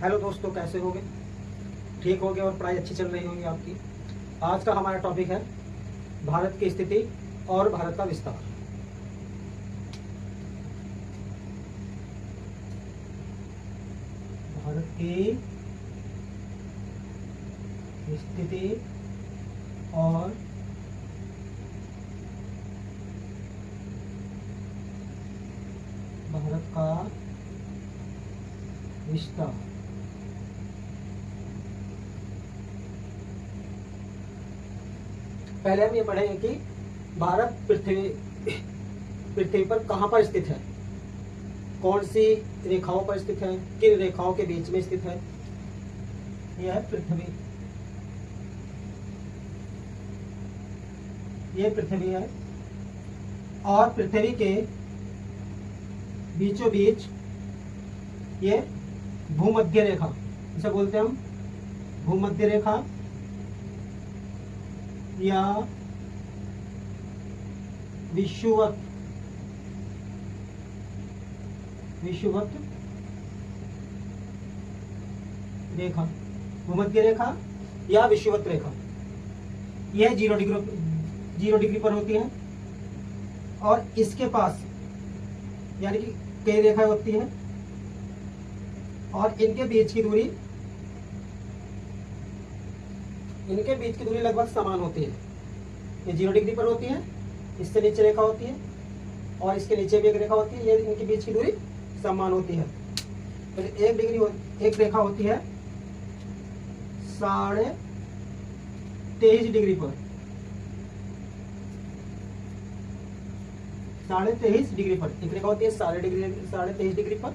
Hello दोस्तों, कैसे होगे? ठीक होगे और पढ़ाई अच्छी चल रही होगी आपकी। आज का हमारा टॉपिक है भारत की स्थिति और भारत का विस्तार। भारत की स्थिति और भारत का विस्तार। पहले हम ये पढ़ेंगे कि भारत पृथ्वी पर कहाँ पर स्थित है, कौन सी रेखाओं पर स्थित है, किन रेखाओं के बीच में स्थित है। यह है पृथ्वी, यह पृथ्वी है और पृथ्वी के बीचों बीच ये भूमध्य रेखा, इसे बोलते हैं हम भूमध्य रेखा या विषुवत रेखा, भूमध्य रेखा या विषुवत रेखा। यह 0 डिग्री पर होती है और इसके पास यानी कि कई रेखाएं होती हैं और इनके बीच की दूरी लगभग समान होती है। ये 0 डिग्री पर होती है, इससे नीचे रेखा होती है और इसके नीचे भी एक रेखा होती है। ये इनके बीच की दूरी समान होती है। तो एक रेखा होती है 23.5 डिग्री पर, 23.5 डिग्री पर एक रेखा होती है 23.5 डिग्री पर।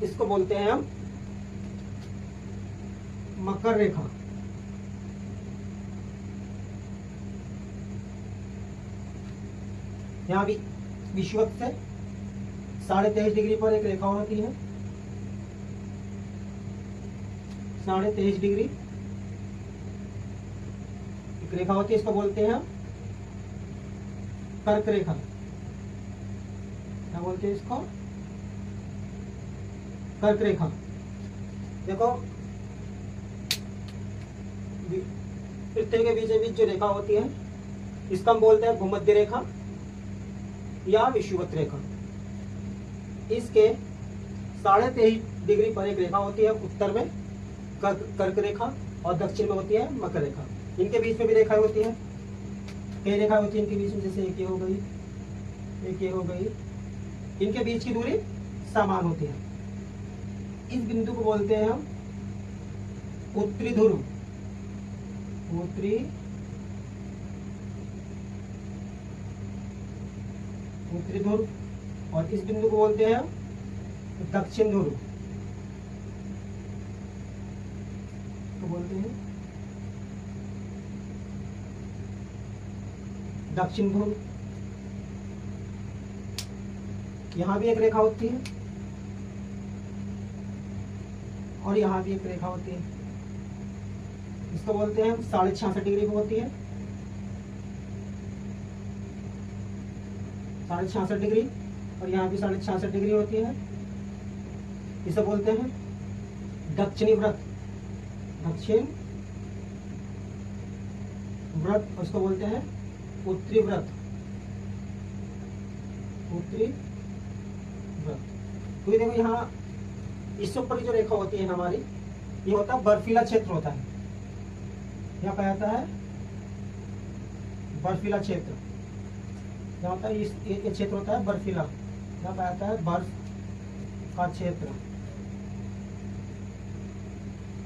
इसको बोलते हैं हम मकर रेखा। यहाँ भी विषुवत से 23.5 डिग्री पर एक रेखा होती है, 23.5 डिग्री एक रेखा होती है। इसको बोलते हैं कर्क रेखा। क्या बोलते हैं इसको? कर्क रेखा। देखो, पृथ्वी के बीचों बीच जो रेखा होती है इसका हम बोलते हैं भूमध्य रेखा या विषुवत रेखा। इसके 23.5 डिग्री पर एक रेखा होती है उत्तर में कर्क रेखा और दक्षिण में होती है मकर रेखा। इनके बीच में भी रेखाएं होती है, कई रेखाएं होती है इनके बीच में, जैसे एक ये हो गई, एक ये हो गई। इनके बीच की दूरी समान होती है। इस बिंदु को बोलते हैं हम उत्तरी ध्रुव, उत्तरी ध्रुव, और इस बिंदु को बोलते हैं दक्षिण ध्रुव। तो बोलते हैं दक्षिण ध्रुव। यहां भी एक रेखा होती है और यहां भी एक रेखा होती है। इसको बोलते हैं 66.5 डिग्री को होती है, 66.5 डिग्री, और यहाँ भी 66.5 डिग्री होती है। इसे बोलते हैं दक्षिणी व्रत, दक्षिण व्रत। उसको बोलते हैं उत्तरी व्रत, उत्तरी व्रत। तो ये देखो, यहाँ इससे ऊपर की जो रेखा होती है हमारी, ये होता है बर्फीला क्षेत्र होता है। यहाँ पे आता है बर्फीला क्षेत्र, यहाँ होता है ये क्षेत्र होता है बर्फीला। यहाँ पे आता है बर्फ का क्षेत्र,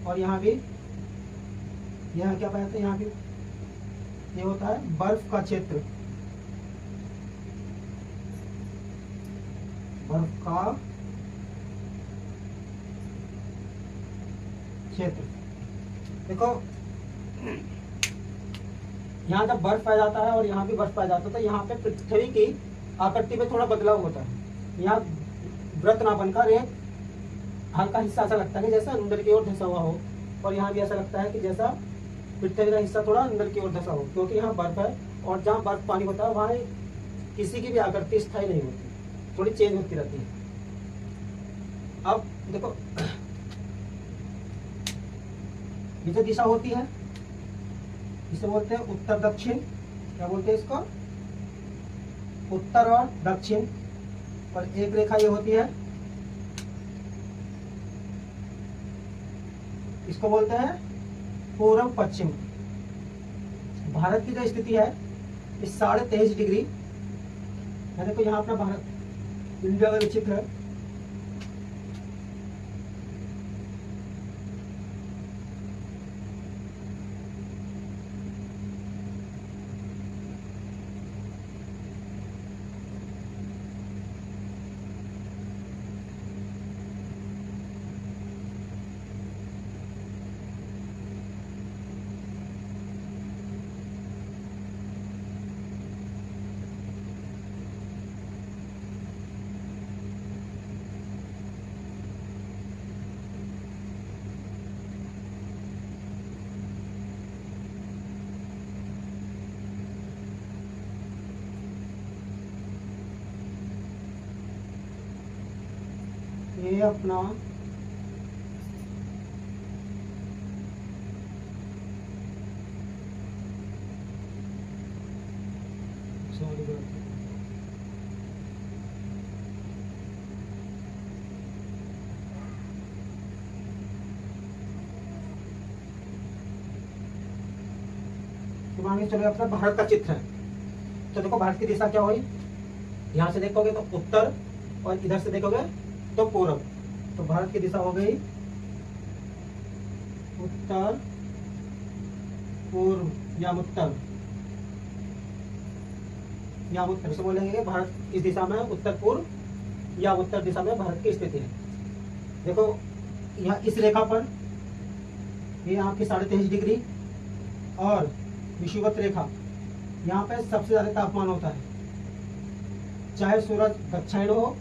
और यहाँ भी यहाँ क्या पाया जाता है, यहाँ भी ये होता है बर्फ का क्षेत्र, बर्फ का क्षेत्र। देखो, यहाँ जब बर्फ पाया जाता है और यहाँ भी बर्फ पाया जाता है तो यहाँ पे पृथ्वी की आकृति में थोड़ा बदलाव होता है। यहाँ व्रत ना बनकर एक हल्का हिस्सा ऐसा लगता है कि जैसा अंदर की ओर धंसा हुआ हो, और यहाँ भी ऐसा लगता है कि जैसा पृथ्वी का हिस्सा थोड़ा अंदर की ओर धंसा हो, क्योंकि यहाँ बर्फ है और जहाँ बर्फ पानी होता है वहाँ किसी की भी आकृति स्थायी नहीं होती, थोड़ी चेंज होती रहती है। अब देखो, ये जो दिशा होती है इसे बोलते हैं उत्तर दक्षिण। क्या बोलते हैं इसको? उत्तर और दक्षिण। और एक रेखा ये होती है, इसको बोलते हैं पूर्व पश्चिम। भारत की जो स्थिति है इस 23.5 डिग्री, देखो यहाँ अपना भारत इंडिया का चित्र है। ये अपना मान के चलो अपना भारत का चित्र है। तो देखो भारत की दिशा क्या हुई, यहाँ से देखोगे तो उत्तर और इधर से देखोगे तो पूर्व। तो भारत की दिशा हो गई उत्तर पूर्व या उत्तर या उत्तर से बोलेंगे भारत इस दिशा में उत्तर पूर्व या उत्तर दिशा में भारत की स्थिति है। देखो यहाँ इस रेखा पर ये यहाँ की 23.5 डिग्री और विषुवत रेखा, यहाँ पे सबसे ज्यादा तापमान होता है, चाहे सूरज दक्षिण हो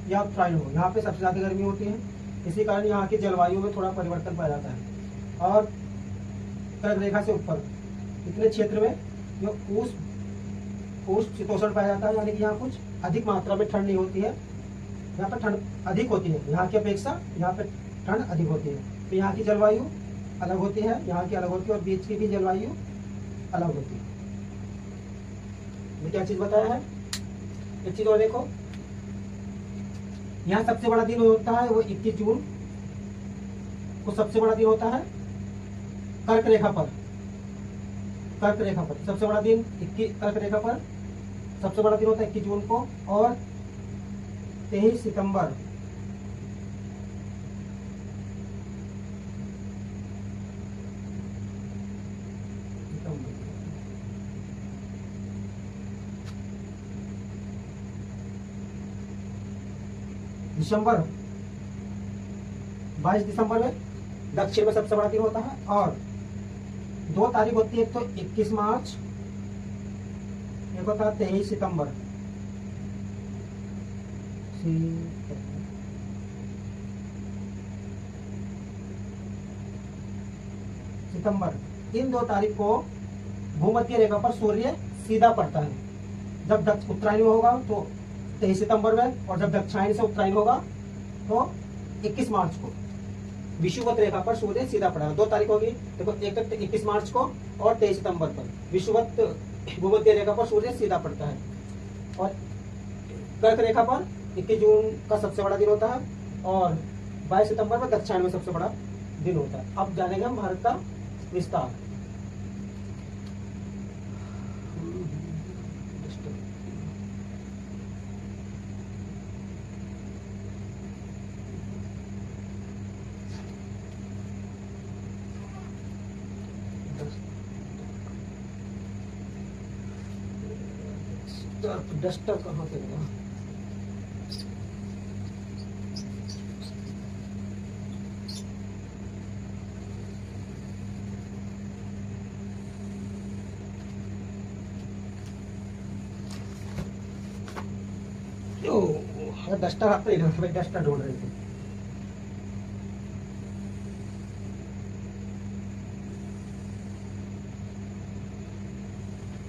या उत्तरायण हो, यहाँ पे सबसे ज्यादा गर्मी होती है। इसी कारण यहाँ की जलवायु में थोड़ा परिवर्तन पाया जाता है। और कर्क रेखा से ऊपर इतने क्षेत्र में जो उष्ण शीतोष्ण पाया जाता है, यानी कि यहाँ कुछ अधिक मात्रा में ठंड नहीं होती है, यहाँ पर ठंड अधिक होती है, यहाँ की अपेक्षा यहाँ पे ठंड अधिक होती है। तो यहाँ की जलवायु अलग होती है, यहाँ की अलग होती है, और बीच की भी जलवायु अलग होती है। ये क्या चीज बताया है? एक चीज और देखो, यहाँ सबसे बड़ा दिन होता है वो 21 जून को सबसे बड़ा दिन होता है कर्क रेखा पर। कर्क रेखा पर सबसे बड़ा दिन 21 कर्क रेखा पर सबसे बड़ा दिन होता है 21 जून को। और 23 सितंबर दिसंबर 22 दिसंबर में दक्षिण में सबसे बड़ा दिन होता है। और 2 तारीख होती है, एक तो 21 मार्च, एक होता है 23 सितंबर। सितंबर, इन 2 तारीख को भूमध्य रेखा पर सूर्य सीधा पड़ता है। जब उत्तरायण में होगा तो 23 सितंबर में, और जब दक्षिणायन से उत्तरायण होगा तो 21 मार्च को विषुवत रेखा पर सूर्य सीधा पड़ा। 2 तारीख होगी, देखो एक तो 21 मार्च को और 23 सितंबर पर विषुवत भूमध्य रेखा पर सूर्य सीधा पड़ता है। और कर्क रेखा पर 21 जून का सबसे बड़ा दिन होता है, और 22 सितंबर में दक्षिणायन में सबसे बड़ा दिन होता है। अब जानेंगे हम भारत का विस्तार। डस्टर कहाँ पे गया? डस्टर आप डस्टर ढूंढ रहे थे।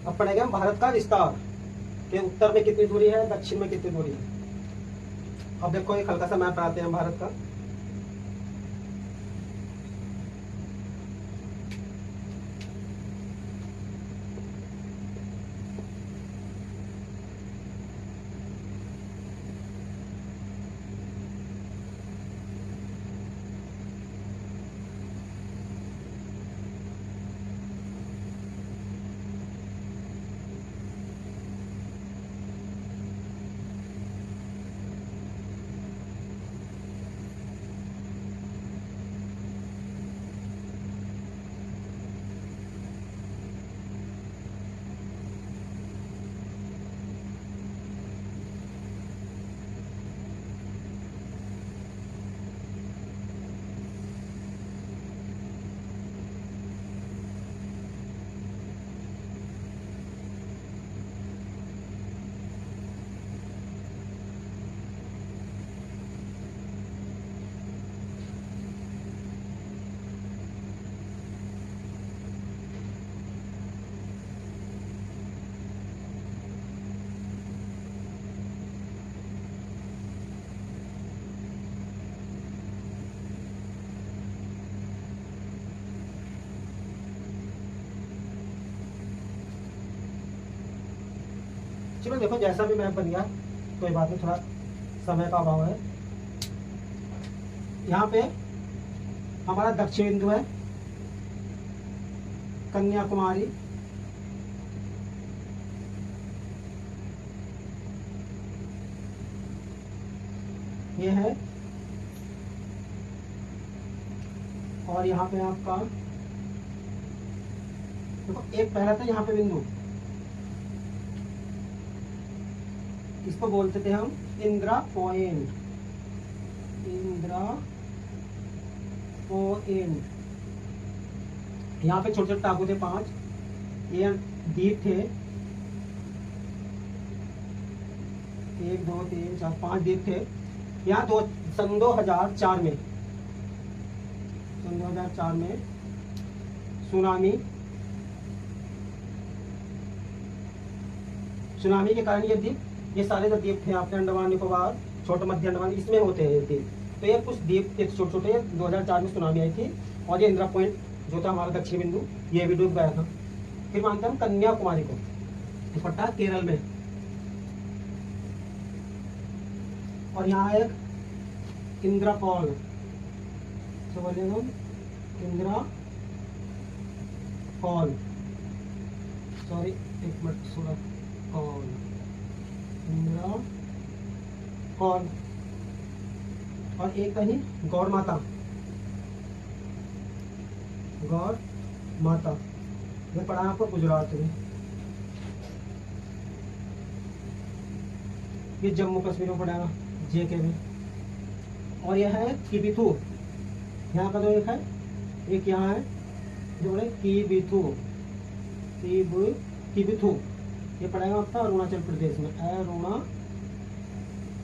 अब पढ़ेंगे हम भारत का विस्तार कि उत्तर में कितनी दूरी है, दक्षिण में कितनी दूरी है। अब देखो एक हल्का सा मैप बनाते हैं भारत का। चलो देखो जैसा भी मैप बन गया कोई बात नहीं, थोड़ा समय का अभाव है। यहाँ पे हमारा दक्षिण बिंदु है कन्याकुमारी, ये है, और यहाँ पे आपका देखो एक पहला था यहाँ पे बिंदु, इसको बोलते थे हम इंदिरा पॉइंट, इंदिरा पॉइंट। यहाँ पे छोटे छोटे टापू थे 5, ये द्वीप थे 1 2 3 4 5 द्वीप थे। यहाँ सन 2004 में, सन 2004 में सुनामी के कारण ये द्वीप, ये सारे जो द्वीप थे आपके अंडमान निकोबार, छोटे मध्य अंडमान, इसमें होते हैं द्वीप। तो ये कुछ द्वीप थे छोटे छोटे, 2004 में सुनामी आई थी, और ये इंदिरा पॉइंट जो था हमारा दक्षिण बिंदु, ये भी डूब गया था। फिर मानते हम कन्याकुमारी को, पड़ता केरल में, और यहाँ एक इंदिरा फॉल, तो बोलेंगे हम इंदिरा फॉल, सॉरी एक मिनट, फॉल, इंदिरा फॉल। और एक कहीं गौर माता, गौर माता, ये पढ़ा आपको गुजरात में, ये जम्मू कश्मीर में पड़ेगा जेके में। और यह है किबिथु, यहाँ का जो एक है, एक यहाँ है जो बोले किबिथु, किबिथु, ये पड़ेगा आपका अरुणाचल प्रदेश में,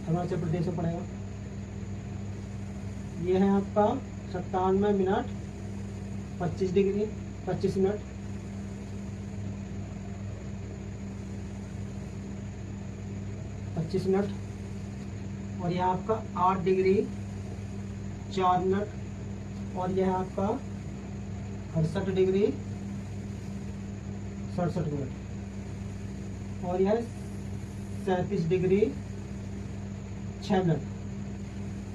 अरुणाचल प्रदेश में पड़ेगा। ये है आपका 97 मिनट 25 डिग्री 25 मिनट, और यह आपका 8 डिग्री 4 मिनट, और यह आपका 68 डिग्री 67 मिनट, और यह 37 डिग्री 6 मिनट।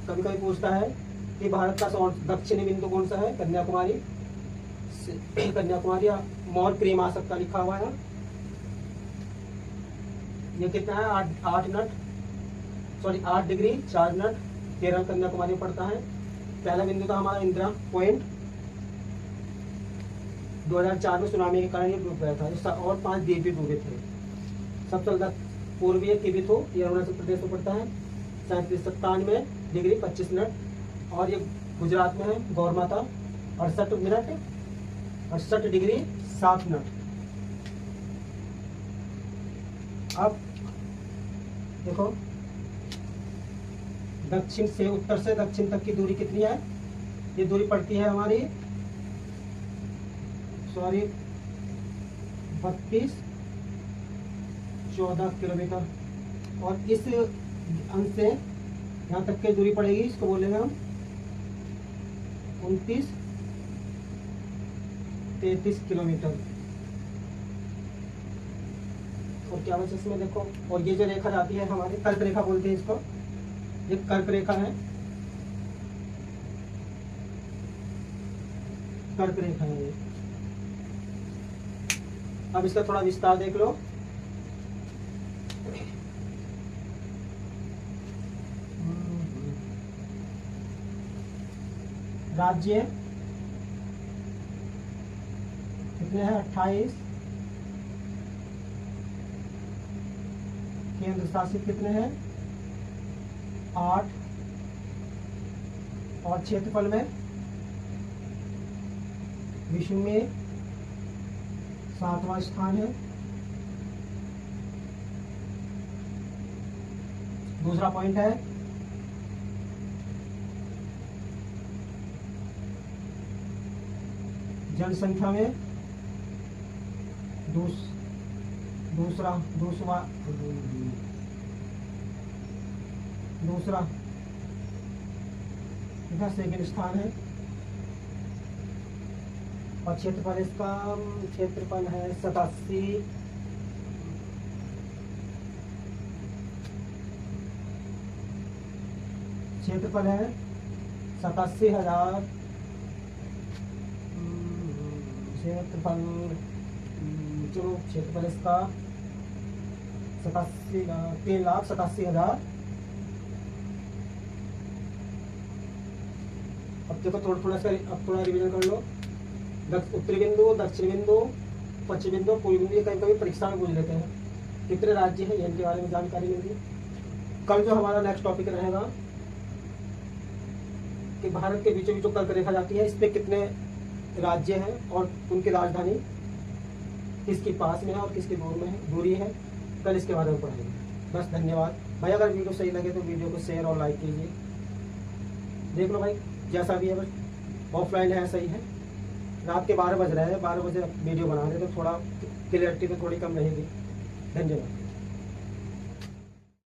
कभी कभी पूछता है कि भारत का दक्षिणी बिंदु कौन सा है, कन्याकुमारी, कन्याकुमारी या मोर क्रीम आ सकता लिखा हुआ है। ये कितना है, 8 minute, sorry 8 degree 4 minute, Kerala Kanyakumari में पड़ता है। पहला बिंदु था हमारा इंदिरा पॉइंट, 2004 में सुनामी के कारण ये डूब गया था, और 5 द्वीप भी डूबे थे। सबसे पूर्वीय किबिथु, ये अरुणाचल प्रदेश में पड़ता है, 97 डिग्री 25 मिनट, और ये गुजरात में है गौर माता, 68 डिग्री 7 मिनट। अब देखो दक्षिण से, उत्तर से दक्षिण तक की दूरी कितनी है, ये दूरी पड़ती है हमारी, सॉरी 32-14 किलोमीटर, और इस अंश से यहाँ तक की दूरी पड़ेगी, इसको बोलेंगे हम 29-33 किलोमीटर। और क्या बचा इसमें देखो, और ये जो रेखा जाती है हमारी कर्क रेखा बोलते हैं इसको, ये कर्क रेखा है, कर्क रेखा है ये। अब इसका थोड़ा विस्तार देख लो। राज्य कितने हैं, 28, केंद्र शासित कितने हैं, 8, और क्षेत्रफल में विश्व में 7वां स्थान है। दूसरा पॉइंट है जनसंख्या में दूसरा सेकंड स्थान है। और क्षेत्रफल, इसका क्षेत्रफल है 87 क्षेत्रफल है 87,000। क्षेत्रफल, चलो क्षेत्रफल इसका 3,87,000। अब देखो थोड़ा थोड़ा सा, अब थोड़ा रिवीजन कर लो। उत्तरी बिंदु, दक्षिण बिंदु, पश्चिम बिंदु, पूर्वी बिंदु, ये कभी कभी परीक्षा में पूछ लेते हैं। कितने राज्य हैं इनके बारे में जानकारी मिल गई। कल जो हमारा नेक्स्ट टॉपिक रहेगा कि भारत के बीचों बीचों कर्क रेखा जाती है, इस पे कितने राज्य हैं और उनकी राजधानी किसकी पास में है और किसकी दूरी है, कल इसके बारे में पढ़ाएंगे। बस धन्यवाद भाई। अगर वीडियो सही लगे तो वीडियो को शेयर और लाइक कीजिए। देख लो भाई, जैसा भी है, बस ऑफलाइन है सही है। रात के 12 बज रहे हैं, 12 बजे वीडियो बना रहे तो थोड़ा क्लियरिटी तो थोड़ी कम रहेगी। धन्यवाद।